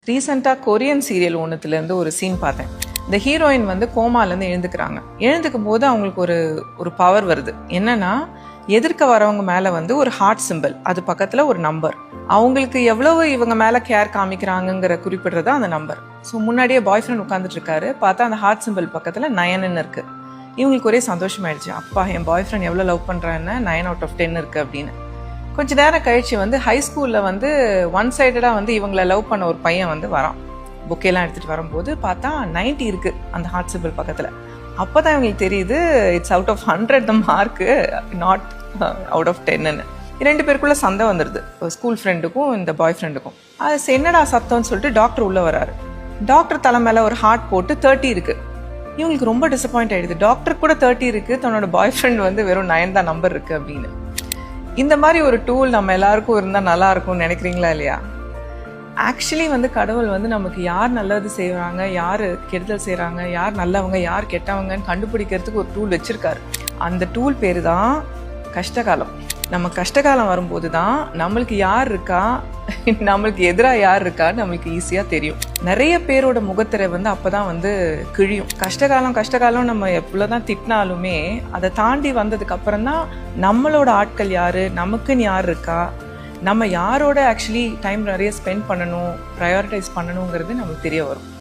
ரீசெண்டாக Korean serial ஒன்றுத்துலேருந்து ஒரு scene பார்த்தேன். இந்த ஹீரோயின் வந்து கோமாலேருந்து எழுந்துக்கிறாங்க. எழுந்துக்கும் போது அவங்களுக்கு ஒரு பவர் வருது. என்னன்னா, எதிர்க்க வரவங்க மேலே வந்து ஒரு ஹார்ட் சிம்பிள், அது பக்கத்தில் ஒரு நம்பர். அவங்களுக்கு எவ்வளவு இவங்க மேலே கேர் காமிக்கிறாங்கங்கிற குறிப்பிடுறது அந்த நம்பர். ஸோ முன்னாடியே பாய் ஃப்ரெண்ட் உட்காந்துட்டு இருக்காரு, பார்த்தா அந்த ஹார்ட் சிம்பிள் பக்கத்தில் 9ன்னு இருக்கு. இவங்களுக்கு ஒரே சந்தோஷமாயிடுச்சு. அப்பா, என் பாய் ஃப்ரெண்ட் எவ்வளோ லவ் பண்ணுறான்னு 9 out of 10 இருக்கு அப்படின்னு. கொஞ்ச நேரம் கழிச்சு வந்து ஹை ஸ்கூலில் வந்து ஒன் சைடடாக வந்து இவங்களை லவ் பண்ண ஒரு பையன் வந்து வரான். புக்கெல்லாம் எடுத்துகிட்டு வரும்போது பார்த்தா 90 இருக்குது அந்த ஹார்ட் சிம்பிள் பக்கத்தில். அப்போ தான் இவங்களுக்கு தெரியுது, it's out of 100 the mark, not out of 10ன்னு. 2 பேருக்குள்ள சண்டை வந்துடுது, ஸ்கூல் ஃப்ரெண்டுக்கும் இந்த பாய் ஃப்ரெண்டுக்கும். அது என்னடா சத்தம்னு சொல்லிட்டு டாக்டர் உள்ளே வராரு. டாக்டர் தலை மேலே ஒரு ஹார்ட் போட்டு 30 இருக்குது. இவங்களுக்கு ரொம்ப டிசப்பாயிண்ட் ஆகிடுது. டாக்டர் கூட 30 இருக்குது, தன்னோட பாய் ஃப்ரெண்ட் வந்து வெறும் 9 தான் நம்பர் இருக்குது அப்படின்னு. இந்த மாதிரி ஒரு டூல் நம்ம எல்லாருக்கும் இருந்தால் நல்லா இருக்கும்னு நினைக்கிறீங்களா இல்லையா? ஆக்சுவலி வந்து கடவுள் வந்து நமக்கு யார் நல்லது செய்கிறாங்க, யார் கெடுதல் செய்கிறாங்க, யார் நல்லவங்க யார் கெட்டவங்கன்னு கண்டுபிடிக்கிறதுக்கு ஒரு டூல் வச்சுருக்காரு. அந்த டூல் பேர் தான் கஷ்டகாலம். நம்ம கஷ்டகாலம் வரும்போது தான் நம்மளுக்கு யார் இருக்கா, நம்மளுக்கு எதிராக யார் இருக்கான்னு நம்மளுக்கு ஈஸியாக தெரியும். நிறைய பேரோட முகத்திரை வந்து அப்போ தான் வந்து கிழியும். கஷ்டகாலம் நம்ம எவ்வளோதான் திட்டினாலுமே அதை தாண்டி வந்ததுக்கு அப்புறம் தான் நம்மளோட ஆட்கள் யார், நமக்குன்னு யார் இருக்கா, நம்ம யாரோட ஆக்சுவலி டைம் நிறைய ஸ்பெண்ட் பண்ணணும், ப்ரையாரிட்டைஸ் பண்ணணுங்கிறது நமக்கு தெரிய வரும்.